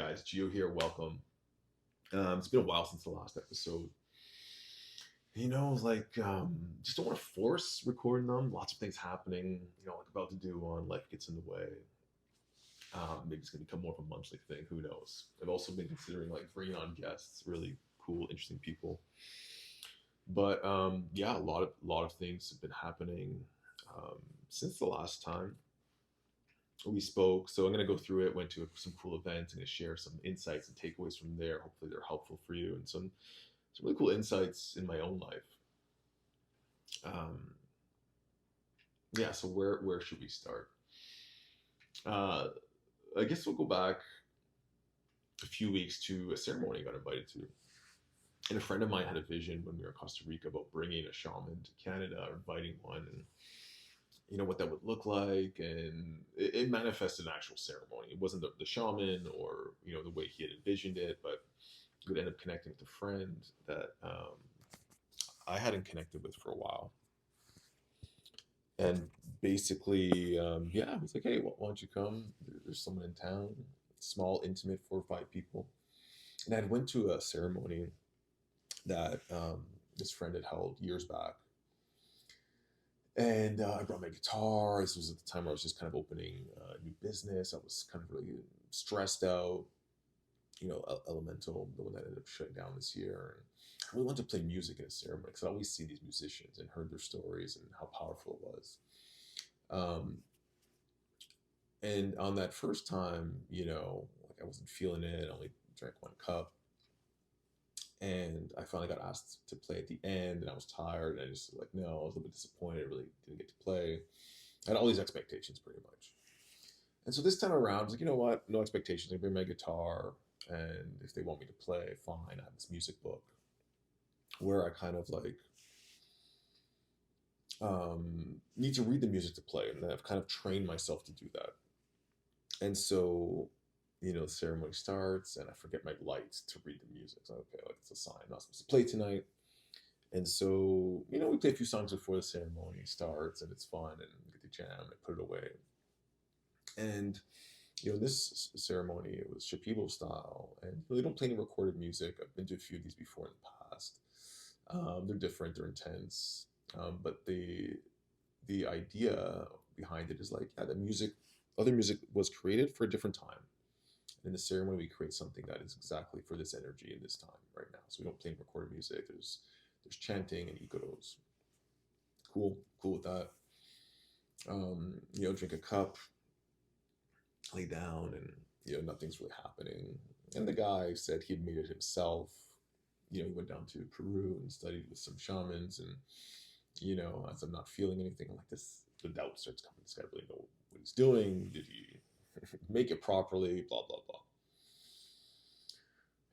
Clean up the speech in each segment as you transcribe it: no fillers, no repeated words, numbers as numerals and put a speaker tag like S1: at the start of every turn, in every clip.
S1: guys, Gio here. Welcome. It's been a while since the last episode. Just don't want to force recording them. Lots of things happening. Like about to do one. Life gets in the way. Maybe it's gonna become more of a monthly thing. Who knows? I've also been considering like bringing on guests, really cool, interesting people. But yeah, a lot of things have been happening um, since the last time we spoke. So I'm going to go through it, went to some cool events, and going to share some insights and takeaways from there. Hopefully they're helpful for you and some really cool insights in my own life. Um, yeah, so where should we start? Uh, I guess we'll go back a few weeks to a ceremony I got invited to. And a friend of mine had a vision when we were in Costa Rica about bringing a shaman to Canada, or inviting one, and what that would look like, and it manifested an actual ceremony. It wasn't the shaman or the way he had envisioned it, but would end up connecting with a friend that I hadn't connected with for a while. And basically, yeah, he's like, hey, why don't you come? There's someone in town, small, intimate, 4 or 5 people. And I went to a ceremony that this friend had held years back. And I brought my guitar. This was at the time where I was just kind of opening a new business. I was kind of really stressed out. Elemental, the one that ended up shutting down this year. And I really wanted to play music in a ceremony because I always see these musicians and heard their stories and how powerful it was. Um, and on that first time, like I wasn't feeling it. I only drank 1 cup. And I finally got asked to play at the end, and I was tired. And I just like, no, I was a little bit disappointed. I really didn't get to play. I had all these expectations pretty much. And so this time around, I was like, you know what? No expectations. I bring my guitar, and if they want me to play, fine. I have this music book where I kind of like need to read the music to play, and I've kind of trained myself to do that. And so, the ceremony starts, and I forget my lights to read the music. So okay, like it's a sign I'm not supposed to play tonight. And so, we play a few songs before the ceremony starts, and it's fun, and we get to jam. And I put it away, and this ceremony, it was Shipibo style, and they don't play any recorded music. I've been to a few of these before in the past. They're different, they're intense, but the idea behind it is like, yeah, the music, other music was created for a different time. In the ceremony, we create something that is exactly for this energy in this time right now. So we don't play recorded music. There's chanting and ikotos. Cool with that. Drink a cup, lay down, and nothing's really happening. And the guy said he'd made it himself. He went down to Peru and studied with some shamans. And as I'm not feeling anything, I'm like, this, the doubt starts coming. This guy really know what he's doing. Did he make it properly? Blah blah blah.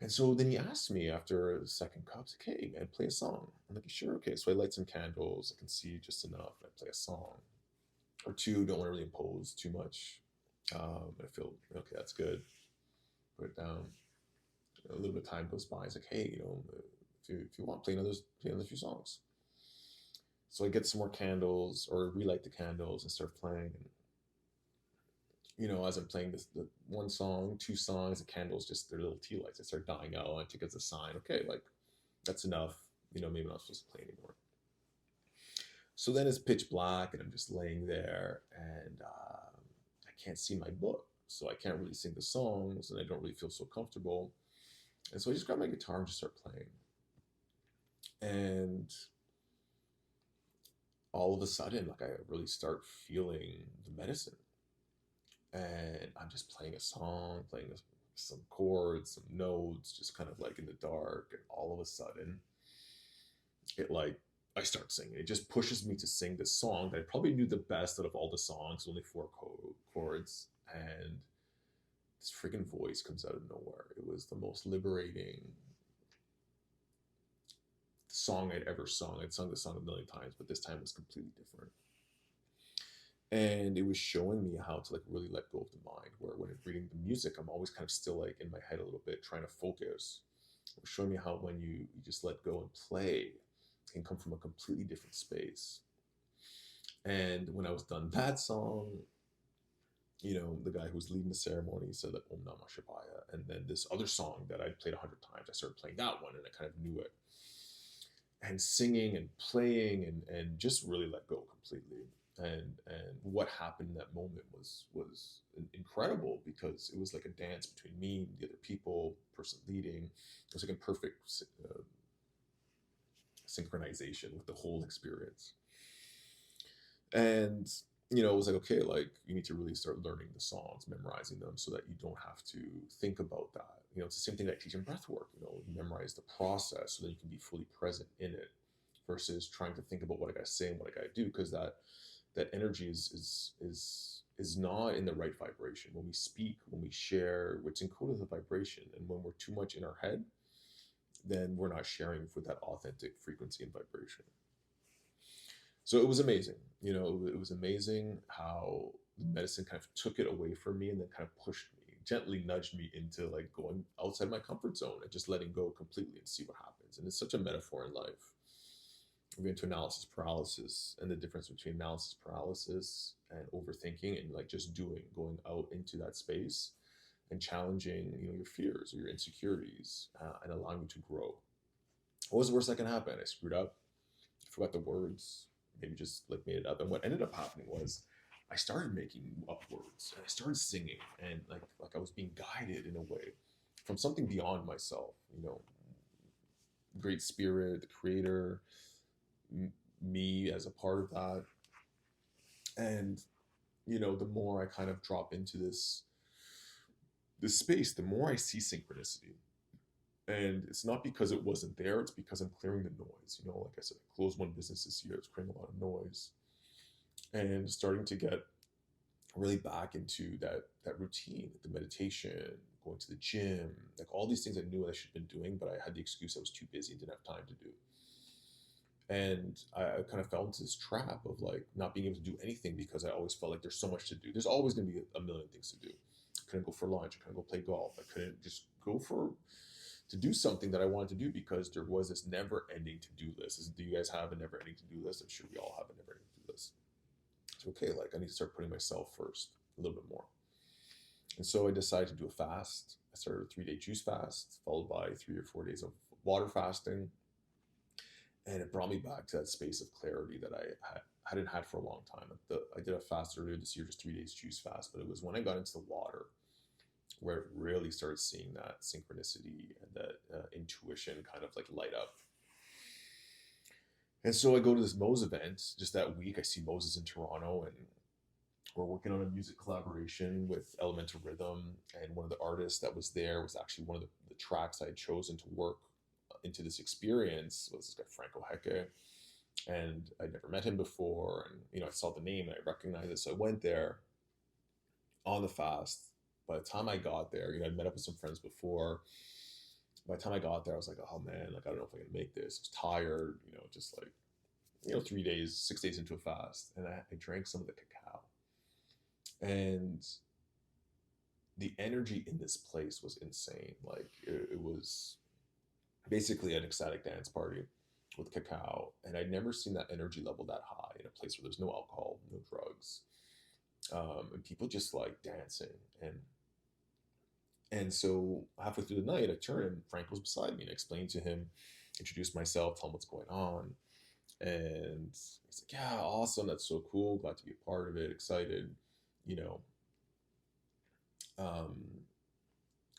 S1: And so then he asked me after the second cup, he's like, hey man, play a song. I'm like, sure, okay. So I light some candles. I can see just enough. I play a song or two. Don't want to really impose too much. I feel okay. That's good. Put it down. A little bit of time goes by. It's like, hey, if you want, play another few songs. So I get some more candles or relight the candles and start playing. And as I'm playing the 1 song, 2 songs, the candles just their little tea lights. They start dying out. I take it as a sign. Okay, like that's enough. Maybe I'm not supposed to play anymore. So then it's pitch black, and I'm just laying there, and I can't see my book, so I can't really sing the songs, and I don't really feel so comfortable. And so I just grab my guitar and just start playing. And all of a sudden, like I really start feeling the medicine. And I'm just playing a song, playing some chords, some notes, just kind of like in the dark. And all of a sudden, it like, I start singing. It just pushes me to sing this song that I probably knew the best out of all the songs, only 4 chords. And this freaking voice comes out of nowhere. It was the most liberating song I'd ever sung. I'd sung the song a million times, but this time was completely different. And it was showing me how to like really let go of the mind, where when I'm reading the music, I'm always kind of still like in my head a little bit trying to focus. It was showing me how when you just let go and play, it can come from a completely different space. And when I was done that song, the guy who was leading the ceremony said that Om Namah Shivaya, and then this other song that I'd played 100 times, I started playing that one, and I kind of knew it, and singing and playing, and just really let go completely. And what happened in that moment was incredible, because it was like a dance between me and the other people, person leading. It was like a perfect synchronization with the whole experience. And it was like, okay, like you need to really start learning the songs, memorizing them, so that you don't have to think about that. It's the same thing that I teach in breath work. Memorize the process so that you can be fully present in it, versus trying to think about what I gotta say and what I gotta do, because that energy is not in the right vibration. When we speak, when we share, it's encoded as a vibration, and when we're too much in our head, then we're not sharing with that authentic frequency and vibration. So it was amazing. It was amazing how the medicine kind of took it away from me, and then kind of pushed me, gently nudged me into like going outside my comfort zone and just letting go completely and see what happens. And it's such a metaphor in life. We get into analysis paralysis, and the difference between analysis paralysis and overthinking, and like just going out into that space and challenging, your fears or your insecurities, and allowing you to grow. What was the worst that can happen? I screwed up, forgot the words, maybe just like made it up. And what ended up happening was I started making up words, and I started singing, and like I was being guided in a way from something beyond myself, great spirit, the creator, me as a part of that. And the more I kind of drop into this space, the more I see synchronicity. And it's not because it wasn't there, it's because I'm clearing the noise. Like I said, I closed one business this year, it's creating a lot of noise, and starting to get really back into that routine, the meditation, going to the gym, like all these things I knew I should have been doing, but I had the excuse I was too busy and didn't have time to do. And I kind of fell into this trap of like not being able to do anything, because I always felt like there's so much to do. There's always going to be a million things to do. I couldn't go for lunch. I couldn't go play golf. I couldn't just go to do something that I wanted to do, because there was this never-ending to-do list. Do you guys have a never-ending to-do list? I'm sure we all have a never-ending to-do list. It's okay. Like I need to start putting myself first a little bit more. And so I decided to do a fast. I started a 3-day juice fast, followed by 3 or 4 days of water fasting. And it brought me back to that space of clarity that I hadn't had for a long time. I did a fast earlier this year, just 3 days juice fast, but it was when I got into the water where it really started seeing that synchronicity and that intuition kind of like light up. And so I go to this Mose event just that week. I see Moses in Toronto, and we're working on a music collaboration with Elemental Rhythm. And one of the artists that was there was actually one of the tracks I had chosen to work into this experience, was this guy Franco Hecke. And I'd never met him before, and I saw the name and I recognized it. So I went there on the fast. By the time I got there, I'd met up with some friends before. By the time I got there, I was like, oh man, like I don't know if I can make this. I was tired, just like 3 days, 6 days into a fast, and I drank some of the cacao. And the energy in this place was insane. Like it was basically an ecstatic dance party with cacao, and I'd never seen that energy level that high in a place where there's no alcohol, no drugs, and people just like dancing. And so halfway through the night, I turned and Frank was beside me, and I explained to him, introduced myself, tell him what's going on. And he's like, yeah, awesome. That's so cool. Glad to be a part of it. Excited, you know. Um,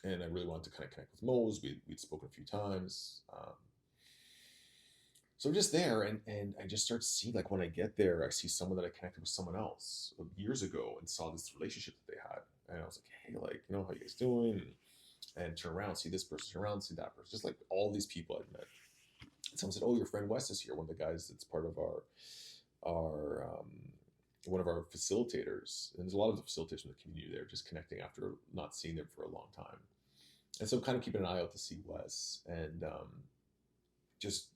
S1: and I really wanted to kind of connect with Mose. We'd spoken a few times. So I'm just there, and I just start to see, like when I get there, I see someone that I connected with someone else years ago and saw this relationship that they had. And I was like, hey, like, how you guys doing? And turn around, see this person, turn around, see that person. Just like all these people I'd met. And someone said, oh, your friend Wes is here, one of the guys that's part of our one of our facilitators. And there's a lot of the facilitators in the community there, just connecting after not seeing them for a long time. And so kind of keeping an eye out to see Wes, and just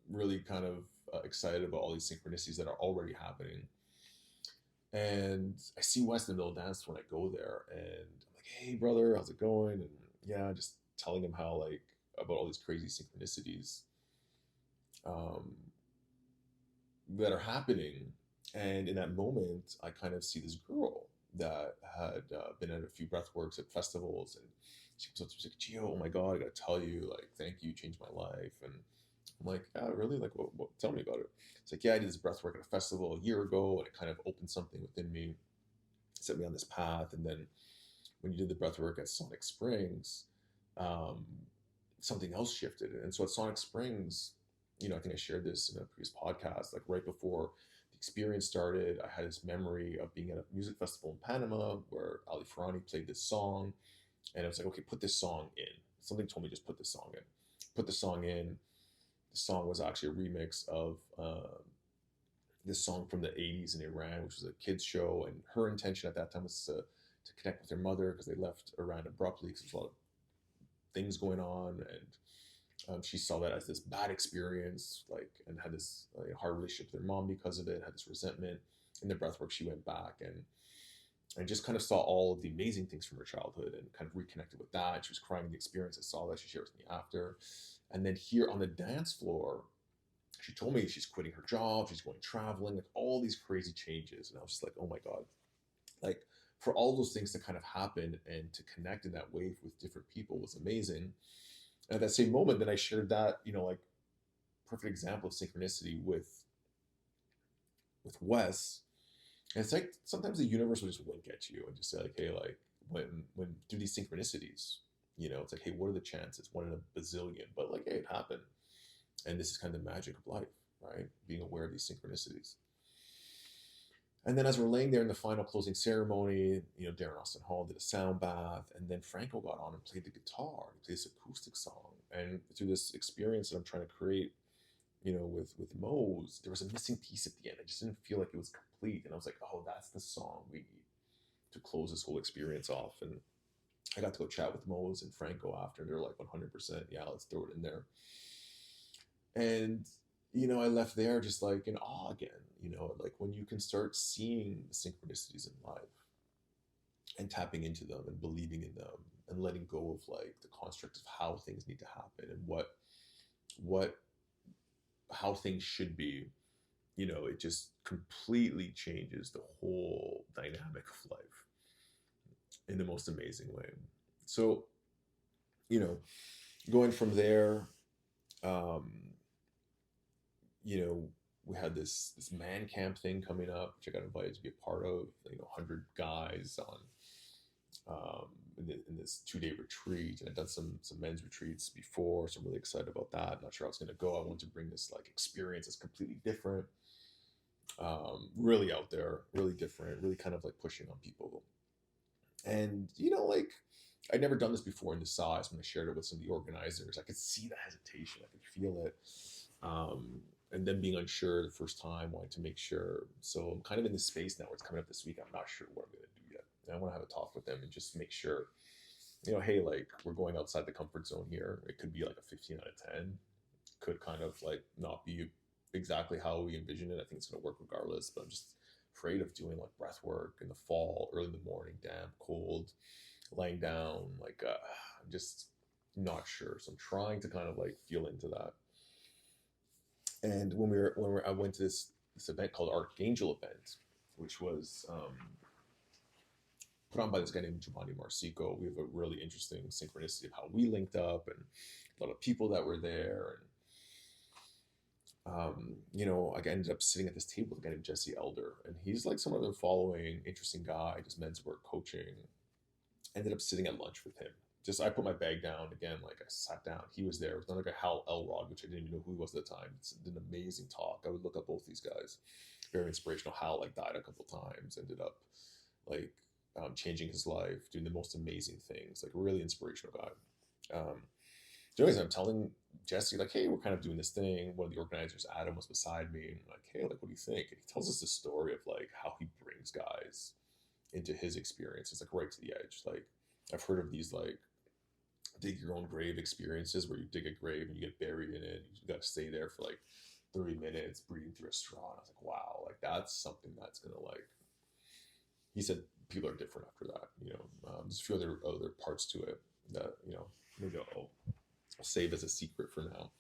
S1: really kind of excited about all these synchronicities that are already happening. And I see Wes in the middle of dance when I go there, and I'm like, hey brother, how's it going? And yeah, just telling him how like about all these crazy synchronicities that are happening. And in that moment, I kind of see this girl that had been at a few breathworks at festivals, and she comes up to me, she's like, Gio, oh my God, I gotta tell you, like, thank you, you changed my life. And I'm like, yeah, really? Like, what? Tell me about it. It's like, yeah, I did this breathwork at a festival a year ago, and it kind of opened something within me, set me on this path. And then when you did the breathwork at Sonic Springs, um, something else shifted. And so at Sonic Springs, I think I shared this in a previous podcast, like right before the experience started, I had this memory of being at a music festival in Panama where Ali Farani played this song. And I was like, okay, put this song in. Something told me just put this song in. Put the song in. The song was actually a remix of this song from the 80s in Iran, which was a kids show. And her intention at that time was to connect with her mother because they left Iran abruptly because there's a lot of things going on. And she saw that as this bad experience, like, and had this hard relationship with her mom because of it, had this resentment. In the breathwork, she went back and I just kind of saw all of the amazing things from her childhood and kind of reconnected with that. She was crying in the experience. I saw that. She shared with me after. And then here on the dance floor, she told me she's quitting her job, she's going traveling, like all these crazy changes. And I was just like, oh my God. Like for all those things to kind of happen and to connect in that way with different people was amazing. And at that same moment, then I shared that, like perfect example of synchronicity with Wes. And it's like sometimes the universe will just wink at you and just say like, hey, like when do these synchronicities, it's like, hey, what are the chances? One in a bazillion, but like, hey, it happened. And this is kind of the magic of life, right? Being aware of these synchronicities. And then as we're laying there in the final closing ceremony, Darren Austin Hall did a sound bath, and then Franco got on and played the guitar. He played this acoustic song. And through this experience that I'm trying to create, with Mose, there was a missing piece at the end. I just didn't feel like it was complete. And I was like, oh, that's the song we need to close this whole experience off. And I got to go chat with Mose and Franco after, and they're like 100%, yeah, let's throw it in there. And I left there just like in awe again, like when you can start seeing the synchronicities in life and tapping into them and believing in them and letting go of like the construct of how things need to happen and what how things should be, it just completely changes the whole dynamic of life in the most amazing way. So, going from there, um, we had this man camp thing coming up, which I got invited to be a part of. 100 guys on in this 2-day retreat, and I've done some men's retreats before, so I'm really excited about that. Not sure how it's going to go. I want to bring this like experience that's completely different, really out there, really different, really kind of like pushing on people. And like I'd never done this before in this size. When I shared it with some of the organizers, I could see the hesitation, I could feel it. And then being unsure the first time, wanting to make sure. So I'm kind of in this space now where it's coming up this week. I'm not sure what I'm going to do yet. And I want to have a talk with them and just make sure, hey, like we're going outside the comfort zone here. It could be like a 15 out of 10. Could kind of like not be exactly how we envision it. I think it's going to work regardless, but I'm just afraid of doing like breath work in the fall, early in the morning, damp, cold, laying down. Like I'm just not sure. So I'm trying to kind of like feel into that. And I went to this event called Archangel event, which was put on by this guy named Giovanni Marsico. We have a really interesting synchronicity of how we linked up and a lot of people that were there. And I ended up sitting at this table with a guy named Jesse Elder, and he's like someone I've been following, interesting guy, does men's work coaching. Ended up sitting at lunch with him. Just I put my bag down again, like I sat down. He was there. It was another guy, Hal Elrod, which I didn't even know who he was at the time. It's an amazing talk. I would look up both these guys. Very inspirational. Hal like died a couple times. Ended up like changing his life, doing the most amazing things. Like a really inspirational guy. So anyways, I'm telling Jesse like, hey, we're kind of doing this thing. One of the organizers, Adam, was beside me, and I'm like, hey, like, what do you think? And he tells us the story of like how he brings guys into his experience. It's like right to the edge. Like I've heard of these like dig your own grave experiences where you dig a grave and you get buried in it. You got to stay there for like 30 minutes breathing through a straw. And I was like, wow, like that's something that's gonna like. He said people are different after that. There's a few other parts to it that maybe I'll save as a secret for now.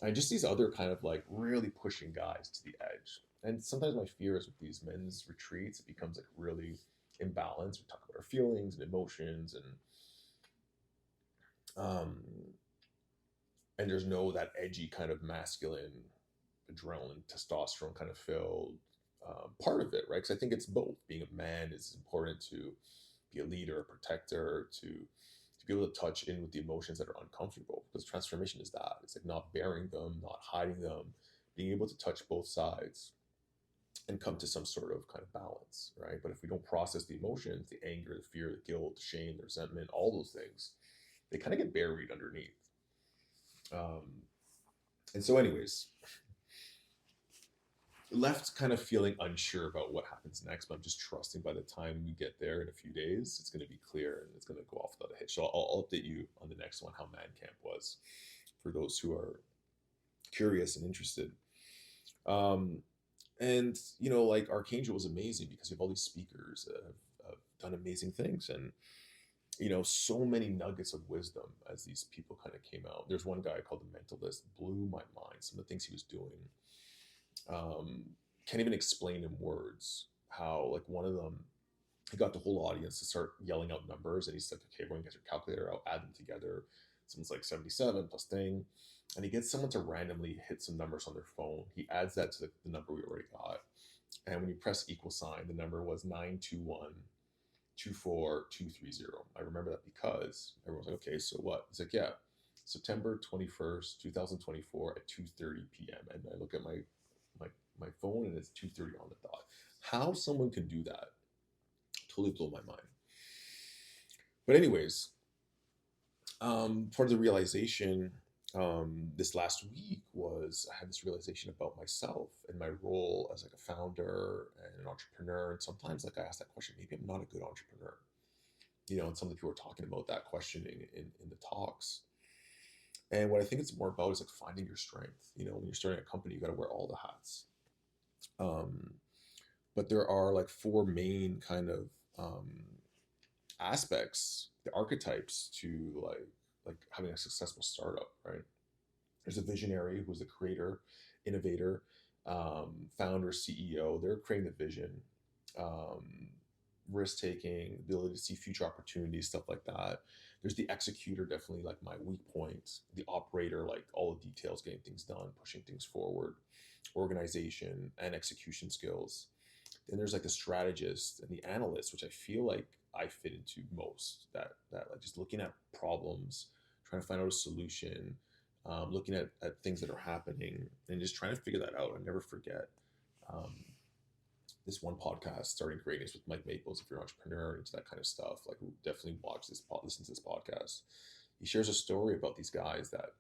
S1: And just these other kind of like really pushing guys to the edge. And sometimes my fear is with these men's retreats, it becomes like really imbalance. We talk about our feelings and emotions, um, and there's no that edgy kind of masculine adrenaline, testosterone kind of filled part of it, right? Because I think it's both. Being a man is important to be a leader, a protector, to be able to touch in with the emotions that are uncomfortable. Because transformation is that. It's like not bearing them, not hiding them, being able to touch both sides and come to some sort of kind of balance, right? But if we don't process the emotions, the anger, the fear, the guilt, the shame, the resentment, all those things, they kind of get buried underneath. Um, and so, anyways, left kind of feeling unsure about what happens next, but I'm just trusting by the time we get there in a few days, it's going to be clear and it's going to go off without a hitch. So I'll update you on the next one, how Man Camp was, for those who are curious and interested. Um, and, like Archangel was amazing because you have all these speakers that have done amazing things. And, so many nuggets of wisdom as these people kind of came out. There's one guy called the Mentalist, blew my mind. Some of the things he was doing, um, can't even explain in words. How, like, one of them, he got the whole audience to start yelling out numbers, and he's like, "Okay, everyone get your calculator out, add them together." Someone's like 77 plus thing, and he gets someone to randomly hit some numbers on their phone. He adds that to the number we already got, and when you press equal sign, the number was 921 24230. I remember that because everyone's like, "Okay, so what?" He's like, "Yeah, September 21st, 2024 at 2:30 p.m." And I look at my my phone and it's 2:30 on the dot. How someone can do that totally blew my mind. But anyways, part of the realization this last week was I had this realization about myself and my role as like a founder and an entrepreneur. And sometimes, like, I ask that question, maybe I'm not a good entrepreneur. And some of the people are talking about that questioning in the talks. And what I think it's more about is like finding your strength. When you're starting a company, you got to wear all the hats. Um, but there are like four main kind of um, aspects, the archetypes to like having a successful startup, right? There's a visionary who's the creator, innovator, founder, CEO. They're creating the vision, um, risk taking, ability to see future opportunities, stuff like that. There's the executor, definitely like my weak point. The operator, like all the details, getting things done, pushing things forward, organization and execution skills. Then there's like the strategist and the analyst, which I feel like I fit into most. That like just looking at problems, trying to find out a solution, looking at things that are happening, and just trying to figure that out. I never forget um, this one podcast, Starting Greatness with Mike Maples. If you're an entrepreneur into that kind of stuff, like, definitely watch this, listen to this podcast. He shares a story about these guys that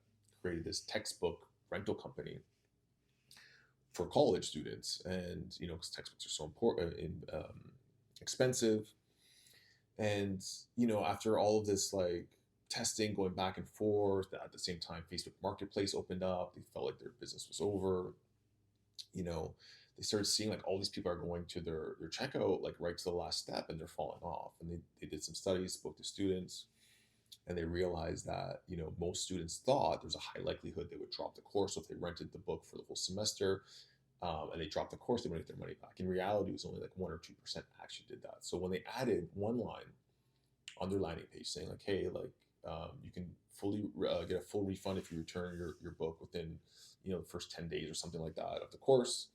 S1: created this textbook rental company for college students, and because textbooks are so important and expensive, and after all of this like testing, going back and forth, at the same time Facebook Marketplace opened up, they felt like their business was over. you know they started seeing like all these people are going to their checkout like right to the last step, and they're falling off, and they did some studies, spoke to students, and they realized that most students thought there's a high likelihood they would drop the course. So if they rented the book for the whole semester, and they dropped the course, they wouldn't get their money back. In reality, it was only like 1 or 2% actually did that. So when they added one line on their landing page saying like, "Hey, like, you can fully get a full refund if you return your book within the first 10 days or something like that of the course,"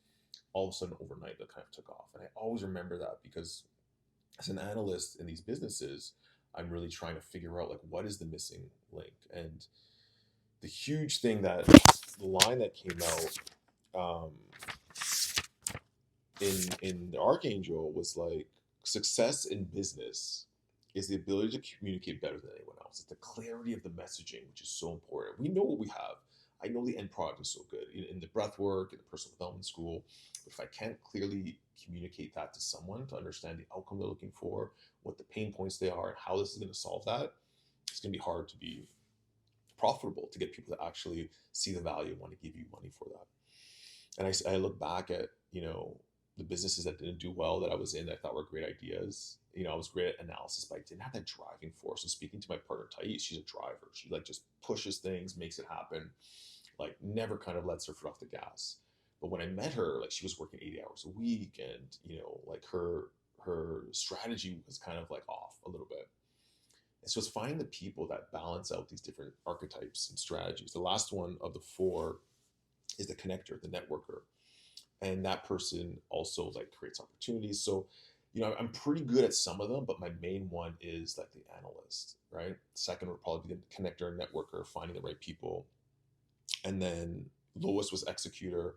S1: all of a sudden overnight that kind of took off. And I always remember that because as an analyst in these businesses, I'm really trying to figure out like what is the missing link. And the huge thing, that the line that came out in the Archangel was like, success in business is the ability to communicate better than anyone else. It's the clarity of the messaging, which is so important. We know what we have. I know the end product is so good in the breath work, in the personal development school. But if I can't clearly communicate that to someone to understand the outcome they're looking for, what the pain points they are, and how this is going to solve that, it's going to be hard to be profitable, to get people to actually see the value and want to give you money for that. And I look back at the businesses that didn't do well that I was in that I thought were great ideas. I was great at analysis, but I didn't have that driving force. And speaking to my partner Thais, she's a driver. She like just pushes things, makes it happen, like never kind of lets her foot off the gas. But when I met her, like, she was working 80 hours a week, and like her her strategy was kind of like off a little bit. And so it's finding the people that balance out these different archetypes and strategies. The last one of the four is the connector, the networker. And that person also like creates opportunities. So, I'm pretty good at some of them, but my main one is like the analyst, right? Second would probably be the connector and networker, finding the right people. And then lowest was executor.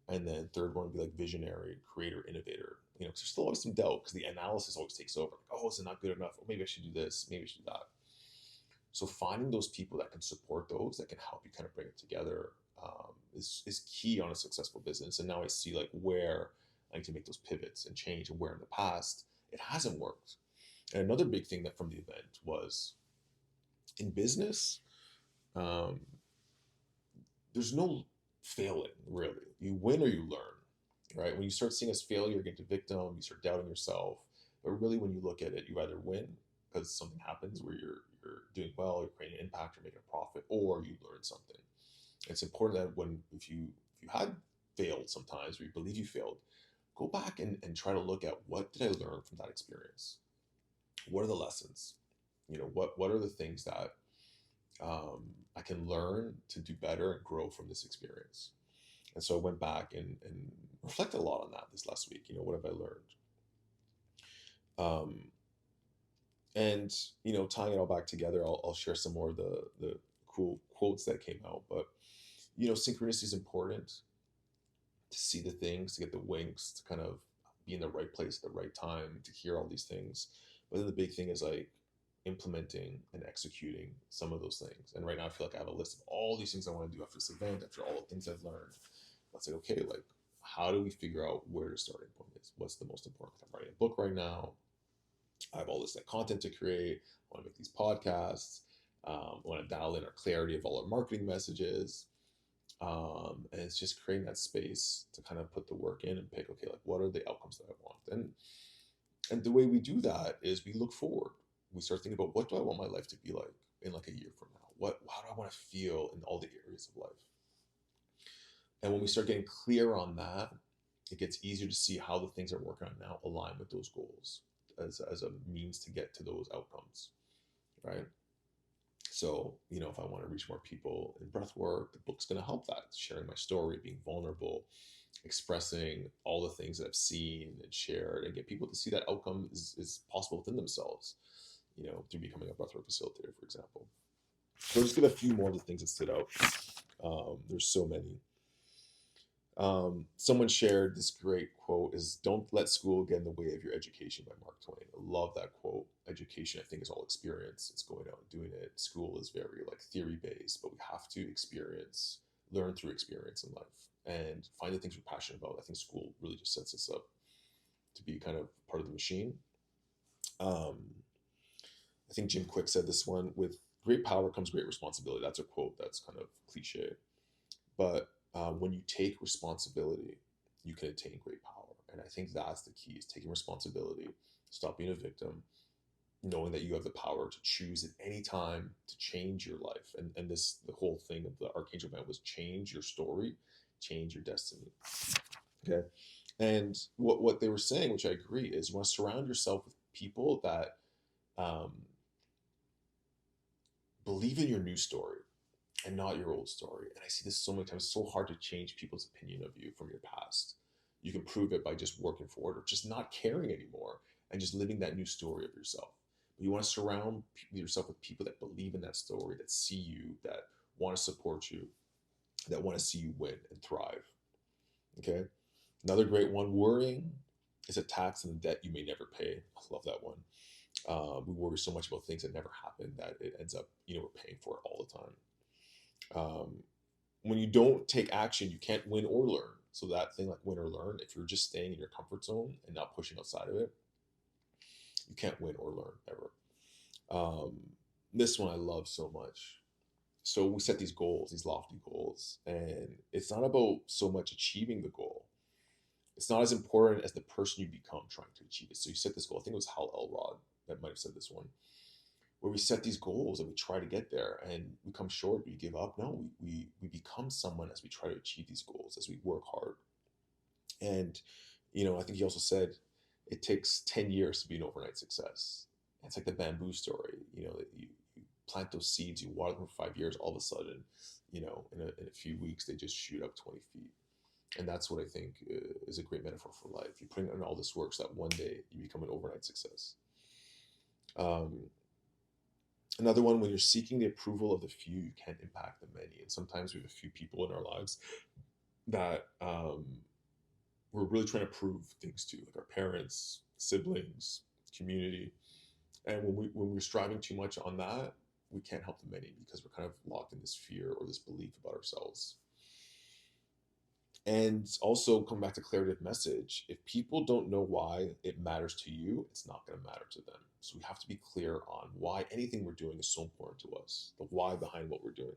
S1: And then third one would be like visionary, creator, innovator. Because there's still always some doubt because the analysis always takes over. Like, oh, is it not good enough? Or maybe I should do this. Maybe I should do that. So finding those people that can support those, that can help you kind of bring it together, is key on a successful business. And now I see like where I need to make those pivots and change, and where in the past it hasn't worked. And another big thing that from the event was in business, um, there's no failing really. You win or you learn, right? When you start seeing as failure, you get to victim, you start doubting yourself. But really, when you look at it, you either win because something happens where you're doing well, you're creating an impact, you're making a profit, or you learn something. It's important that if you had failed sometimes, or you believe you failed, go back and try to look at what did I learn from that experience? What are the lessons? What are the things that I can learn to do better and grow from this experience? And so I went back and reflected a lot on that this last week. What have I learned? And tying it all back together, I'll share some more of the cool quotes that came out. But synchronicity is important, to see the things, to get the winks, to kind of be in the right place at the right time, to hear all these things. But then the big thing is like implementing and executing some of those things. And right now I feel like I have a list of all these things I want to do after this event, after all the things I've learned. Let's say, okay, like how do we figure out where the starting point is? What's the most important? I'm writing a book right now. I have all this like content to create. I want to make these podcasts. I want to dial in our clarity of all our marketing messages. And it's just creating that space to kind of put the work in and pick, okay, like what are the outcomes that I want? And the way we do that is we look forward. We start thinking about, what do I want my life to be like in like a year from now? How do I want to feel in all the areas of life? And when we start getting clear on that, it gets easier to see how the things I'm working on now align with those goals as a means to get to those outcomes, right? So, if I want to reach more people in breath work, the book's going to help that. Sharing my story, being vulnerable, expressing all the things that I've seen and shared, and get people to see that outcome is possible within themselves, through becoming a breathwork facilitator, for example. So I'll just give a few more of the things that stood out. There's so many. Someone shared this great quote is, "Don't let school get in the way of your education," by Mark Twain. I love that quote. Education, I think, is all experience. It's going out and doing it. School is very like theory based, but we have to learn through experience in life, and find the things we're passionate about. I think school really just sets us up to be kind of part of the machine. I think Jim Quick said this one: "With great power comes great responsibility." That's a quote that's kind of cliche, but when you take responsibility, you can attain great power. And I think that's the key, is taking responsibility, stop being a victim, knowing that you have the power to choose at any time to change your life. And the whole thing of the Archangel Man was change your story, change your destiny. Okay. And what they were saying, which I agree, is you want to surround yourself with people that um, believe in your new story and not your old story. And I see this so many times. It's so hard to change people's opinion of you from your past. You can prove it by just working for it, or just not caring anymore and just living that new story of yourself. But you want to surround yourself with people that believe in that story, that see you, that want to support you, that want to see you win and thrive. Okay. Another great one: worrying is a tax and a debt you may never pay. I love that one. We worry so much about things that never happen that it ends up, we're paying for it all the time. When you don't take action, you can't win or learn. So that thing like win or learn, if you're just staying in your comfort zone and not pushing outside of it, you can't win or learn ever. This one I love so much. So we set these goals, these lofty goals, and it's not about so much achieving the goal. It's not as important as the person you become trying to achieve it. So you set this goal. I think it was Hal Elrod that might have said this one, where we set these goals and we try to get there and we come short, we give up. No, we become someone as we try to achieve these goals, as we work hard. And, I think he also said, it takes 10 years to be an overnight success. It's like the bamboo story, that you plant those seeds, you water them for 5 years, all of a sudden, in a few weeks, they just shoot up 20 feet. And that's what I think is a great metaphor for life. You put in all this work so that one day you become an overnight success. Another one, when you're seeking the approval of the few, you can't impact the many. And sometimes we have a few people in our lives that we're really trying to prove things to, like our parents, siblings, community. And when we're striving too much on that, we can't help the many because we're kind of locked in this fear or this belief about ourselves. And also come back to clarity of message. If people don't know why it matters to you, it's not going to matter to them. So we have to be clear on why anything we're doing is so important to us, the why behind what we're doing.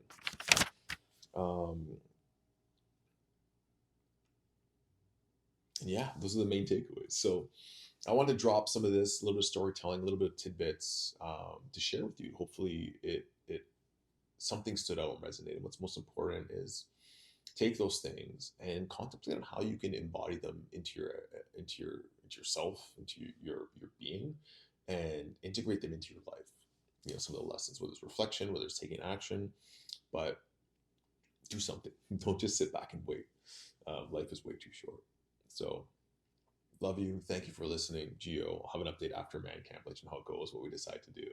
S1: And yeah, those are the main takeaways. So I want to drop some of this, a little bit of storytelling, a little bit of tidbits to share with you. Hopefully, it something stood out and resonated. What's most important is take those things and contemplate on how you can embody them into yourself, into your being, and integrate them into your life. Some of the lessons, whether it's reflection, whether it's taking action, but do something. Don't just sit back and wait. Life is way too short. So love you. Thank you for listening, Gio. I'll have an update after Man Camp, let you know how it goes, what we decide to do.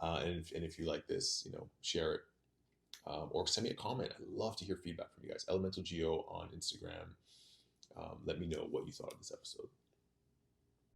S1: And if you like this, share it. Or send me a comment. I'd love to hear feedback from you guys. Elemental Geo on Instagram. Let me know what you thought of this episode.